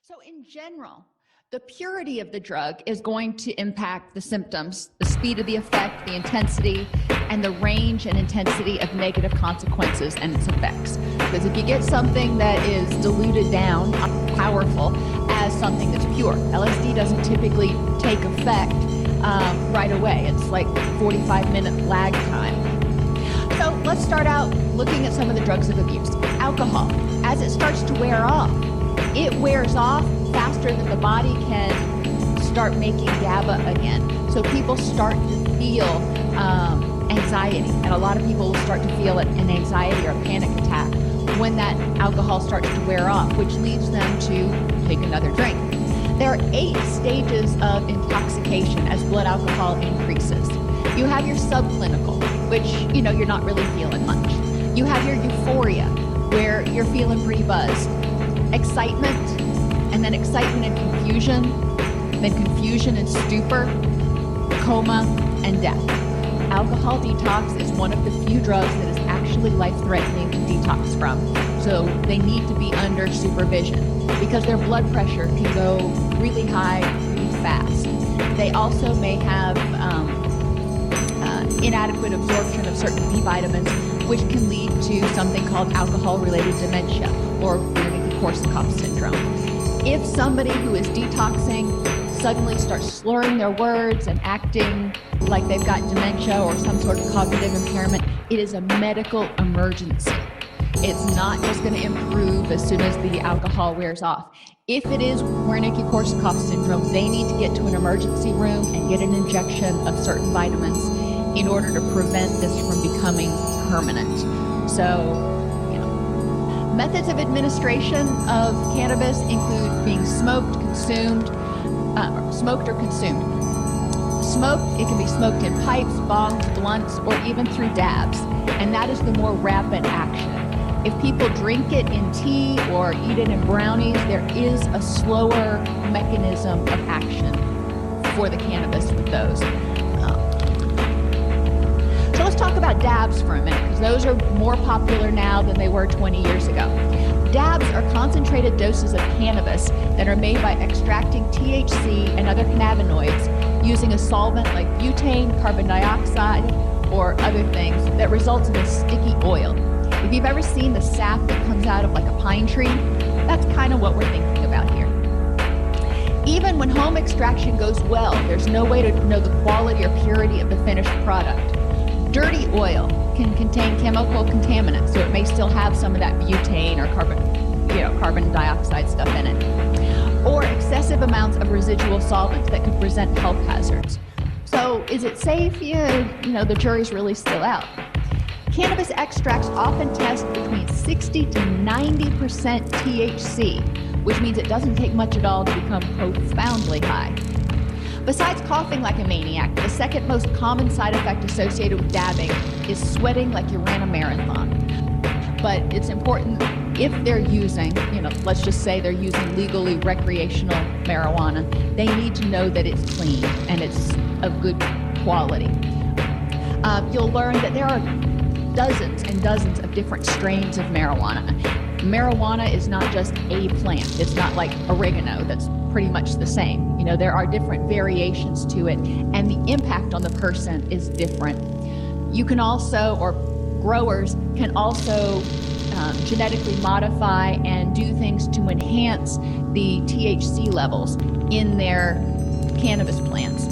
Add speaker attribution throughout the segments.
Speaker 1: So in general, the purity of the drug is going to impact the symptoms, the speed of the effect, the intensity, and the range and intensity of negative consequences and its effects. Because if you get something that is diluted down, powerful, as something that's pure, LSD doesn't typically take effect right away. It's like 45-minute lag time. So let's start out looking at some of the drugs of abuse. Alcohol, as it starts to wear off, it wears off faster than the body can start making GABA again. So people start to feel anxiety, and a lot of people will start to feel an anxiety or a panic attack when that alcohol starts to wear off, which leads them to take another drink. There are 8 stages of intoxication as blood alcohol increases. You have your subclinical, which, you're not really feeling much. You have your euphoria, where you're feeling pretty buzzed. Excitement, and then excitement and confusion, then confusion and stupor, coma, and death. Alcohol detox is one of the few drugs that is actually life-threatening to detox from. So they need to be under supervision because their blood pressure can go really high, really fast. They also may have inadequate absorption of certain B vitamins, which can lead to something called alcohol-related dementia or Korsakoff syndrome. If somebody who is detoxing suddenly starts slurring their words and acting like they've got dementia or some sort of cognitive impairment, it is a medical emergency. It's not just going to improve as soon as the alcohol wears off. If it is Wernicke-Korsakoff syndrome, they need to get to an emergency room and get an injection of certain vitamins in order to prevent this from becoming permanent. So, methods of administration of cannabis include being smoked or consumed. Smoked, it can be smoked in pipes, bongs, blunts, or even through dabs, and that is the more rapid action. If people drink it in tea or eat it in brownies, there is a slower mechanism of action for the cannabis with those. So let's talk about dabs for a minute, because those are more popular now than they were 20 years ago. Dabs are concentrated doses of cannabis that are made by extracting THC and other cannabinoids using a solvent like butane, carbon dioxide, or other things that results in a sticky oil. If you've ever seen the sap that comes out of like a pine tree, that's kind of what we're thinking about here. Even when home extraction goes well, there's no way to know the quality or purity of the finished product. Dirty oil can contain chemical contaminants, so it may still have some of that butane or carbon dioxide stuff in it, or excessive amounts of residual solvents that could present health hazards. So is it safe? The jury's really still out. Cannabis extracts often test between 60 to 90% THC, which means it doesn't take much at all to become profoundly high. Besides coughing like a maniac, the second most common side effect associated with dabbing is sweating like you ran a marathon. But it's important if they're using, let's just say they're using legally recreational marijuana, they need to know that it's clean and it's of good quality. You'll learn that there are dozens and dozens of different strains of marijuana. Marijuana is not just a plant. It's not like oregano that's pretty much the same. There are different variations to it, and the impact on the person is different. You can also, or growers can also genetically modify and do things to enhance the THC levels in their cannabis plants.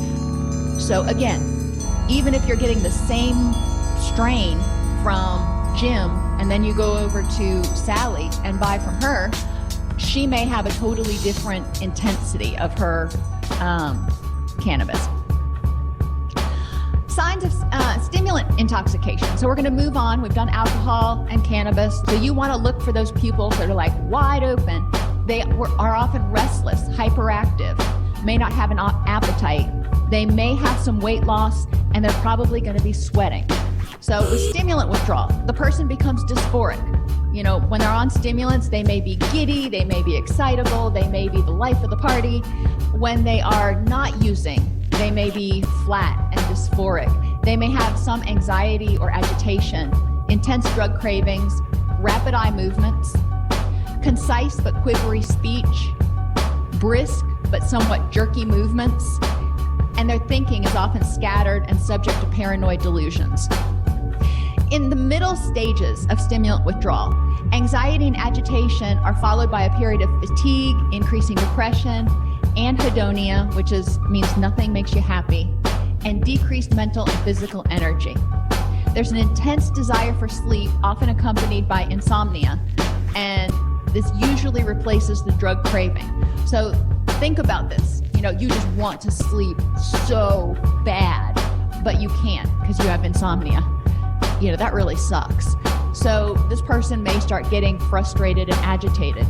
Speaker 1: So again, even if you're getting the same strain from Jim and then you go over to Sally and buy from her, she may have a totally different intensity of her cannabis. Signs of stimulant intoxication. So we're going to move on. We've done alcohol and cannabis. So you want to look for those pupils that are like wide open. They are often restless, hyperactive, may not have an appetite. They may have some weight loss, and they're probably going to be sweating. So with stimulant withdrawal, the person becomes dysphoric. When they're on stimulants, they may be giddy, they may be excitable, they may be the life of the party. When they are not using, they may be flat and dysphoric. They may have some anxiety or agitation, intense drug cravings, rapid eye movements, concise but quivery speech, brisk but somewhat jerky movements, and their thinking is often scattered and subject to paranoid delusions. In the middle stages of stimulant withdrawal, anxiety and agitation are followed by a period of fatigue, increasing depression, anhedonia, which means nothing makes you happy, and decreased mental and physical energy. There's an intense desire for sleep, often accompanied by insomnia, and this usually replaces the drug craving. So think about this. You just want to sleep so bad, but you can't because you have insomnia. That really sucks. So this person may start getting frustrated and agitated.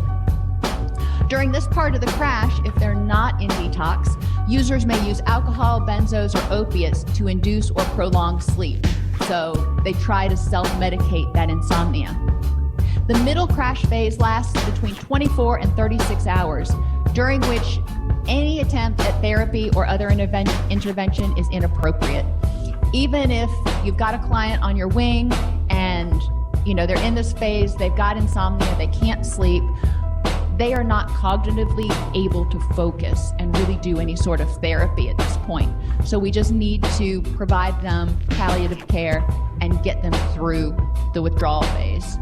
Speaker 1: During this part of the crash, if they're not in detox, users may use alcohol, benzos, or opiates to induce or prolong sleep. So they try to self-medicate that insomnia. The middle crash phase lasts between 24 and 36 hours, during which any attempt at therapy or other intervention is inappropriate. Even if you've got a client on your wing and they're in this phase, they've got insomnia, they can't sleep, they are not cognitively able to focus and really do any sort of therapy at this point. So we just need to provide them palliative care and get them through the withdrawal phase.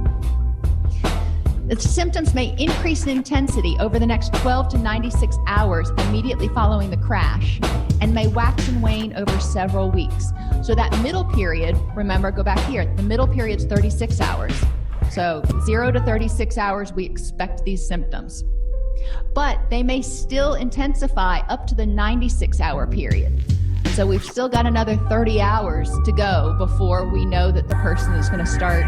Speaker 1: The symptoms may increase in intensity over the next 12 to 96 hours immediately following the crash, and may wax and wane over several weeks. So that middle period, remember, go back here, the middle period is 36 hours. So 0 to 36 hours, we expect these symptoms. But they may still intensify up to the 96-hour period. So we've still got another 30 hours to go before we know that the person is going to start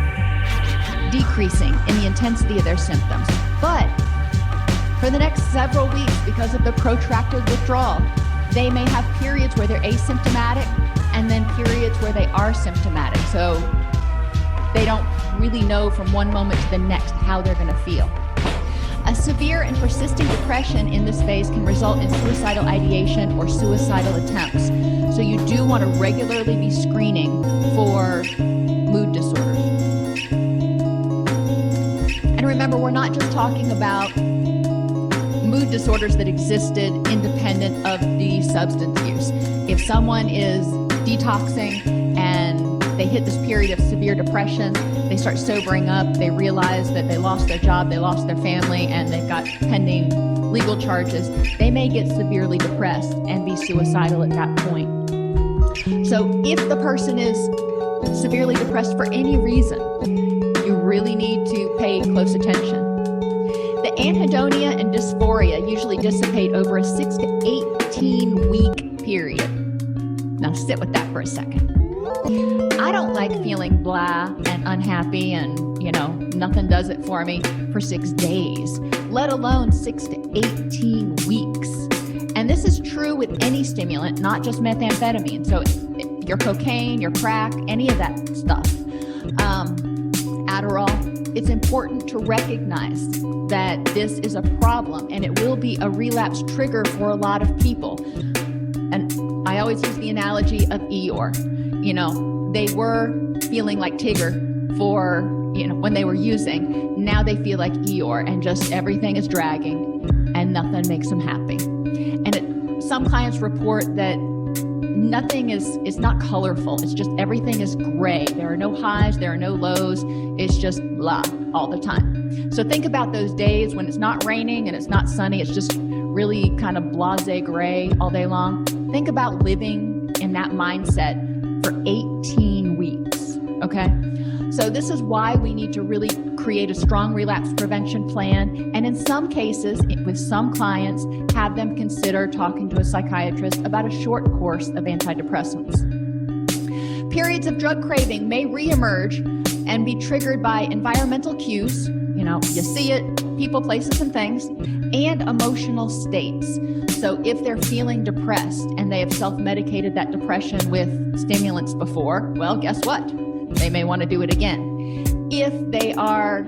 Speaker 1: decreasing in the intensity of their symptoms. But for the next several weeks, because of the protracted withdrawal, they may have periods where they're asymptomatic and then periods where they are symptomatic. So they don't really know from one moment to the next how they're going to feel. A severe and persisting depression in this phase can result in suicidal ideation or suicidal attempts. So you do want to regularly be screening for mood disorders. And remember, we're not just talking about mood disorders that existed independent of the substance use. If someone is detoxing and they hit this period of severe depression, they start sobering up, they realize that they lost their job, they lost their family, and they've got pending legal charges, they may get severely depressed and be suicidal at that point. So if the person is severely depressed for any reason, you really need to pay close attention. The anhedonia and dysphoria usually dissipate over a 6 to 18 week period. Now sit with that for a second. I don't like feeling blah and unhappy and, nothing does it for me for 6 days, let alone 6 to 18 weeks. And this is true with any stimulant, not just methamphetamine. So your cocaine, your crack, any of that stuff. Adderall, it's important to recognize that this is a problem and it will be a relapse trigger for a lot of people. And I always use the analogy of Eeyore. They were feeling like Tigger for, when they were using. Now they feel like Eeyore and just everything is dragging and nothing makes them happy. And some clients report that nothing is not colorful. It's just everything is gray. There are no highs, there are no lows. It's just blah all the time. So think about those days when it's not raining and it's not sunny. It's just really kind of blasé gray all day long. Think about living in that mindset for 18 weeks, okay? So this is why we need to really create a strong relapse prevention plan, and in some cases, with some clients, have them consider talking to a psychiatrist about a short course of antidepressants. Periods of drug craving may reemerge and be triggered by environmental cues, you see it, people, places, and things, and emotional states. So if they're feeling depressed and they have self-medicated that depression with stimulants before, well, guess what? They may want to do it again. If they are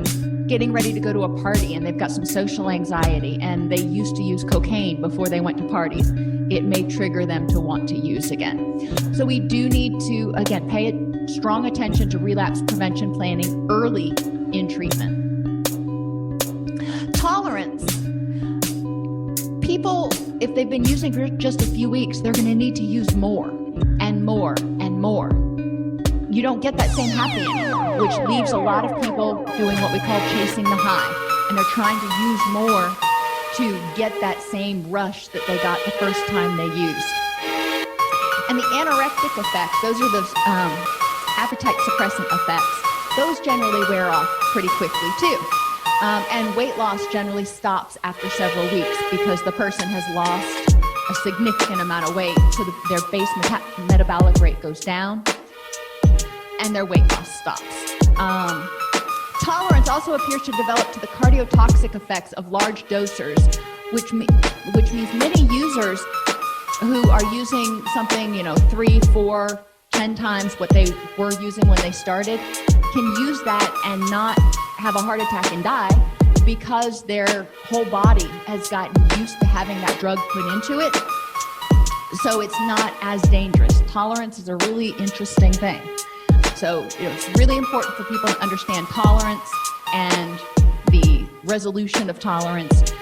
Speaker 1: getting ready to go to a party and they've got some social anxiety and they used to use cocaine before they went to parties, it may trigger them to want to use again. So we do need to, again, pay strong attention to relapse prevention planning early in treatment. Tolerance. People, if they've been using for just a few weeks, they're going to need to use more and more and more. You don't get that same happy anymore, which leaves a lot of people doing what we call chasing the high, and they're trying to use more to get that same rush that they got the first time they used. And the anorexic effects, those are those appetite suppressant effects. Those generally wear off pretty quickly too. And weight loss generally stops after several weeks because the person has lost a significant amount of weight, so their base metabolic rate goes down and their weight loss stops. Tolerance also appears to develop to the cardiotoxic effects of large dosers, which means many users who are using something, 3, 4, 10 times what they were using when they started, can use that and not have a heart attack and die because their whole body has gotten used to having that drug put into it. So it's not as dangerous. Tolerance is a really interesting thing. So it's really important for people to understand tolerance and the resolution of tolerance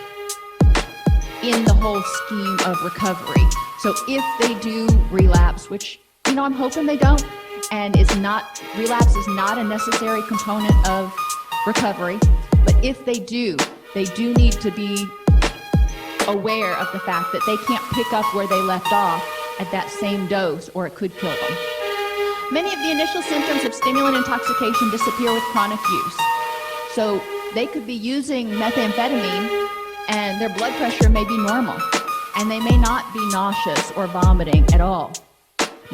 Speaker 1: in the whole scheme of recovery. So if they do relapse, which I'm hoping they don't, and relapse is not a necessary component of recovery, but if they do need to be aware of the fact that they can't pick up where they left off at that same dose, or it could kill them. Many of the initial symptoms of stimulant intoxication disappear with chronic use. So they could be using methamphetamine and their blood pressure may be normal, and they may not be nauseous or vomiting at all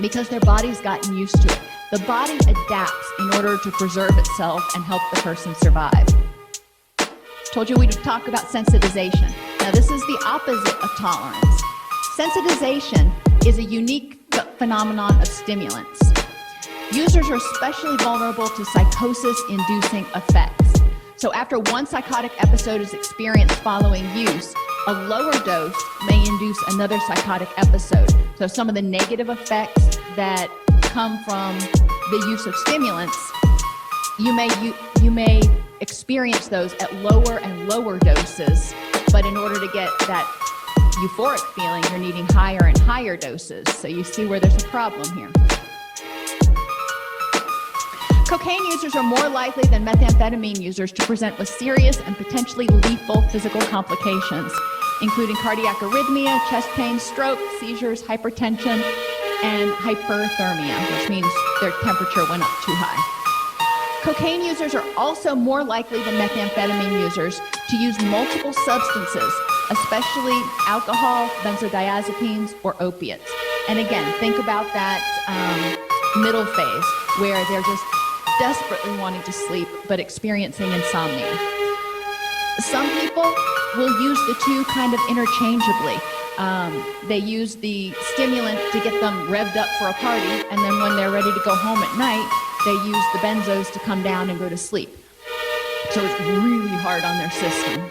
Speaker 1: because their body's gotten used to it. The body adapts in order to preserve itself and help the person survive. Told you we'd talk about sensitization. Now this is the opposite of tolerance. Sensitization is a unique phenomenon of stimulants. Users are especially vulnerable to psychosis-inducing effects. So after one psychotic episode is experienced following use, a lower dose may induce another psychotic episode. So some of the negative effects that come from the use of stimulants, you may experience those at lower and lower doses, but in order to get that euphoric feeling, you're needing higher and higher doses. So you see where there's a problem here. Cocaine users are more likely than methamphetamine users to present with serious and potentially lethal physical complications, including cardiac arrhythmia, chest pain, stroke, seizures, hypertension, and hyperthermia, which means their temperature went up too high. Cocaine users are also more likely than methamphetamine users to use multiple substances, especially alcohol, benzodiazepines, or opiates. And again, think about that middle phase where they're just desperately wanting to sleep but experiencing insomnia. Some people will use the two kind of interchangeably. They use the stimulant to get them revved up for a party, and then when they're ready to go home at night, they use the benzos to come down and go to sleep. So it's really hard on their system.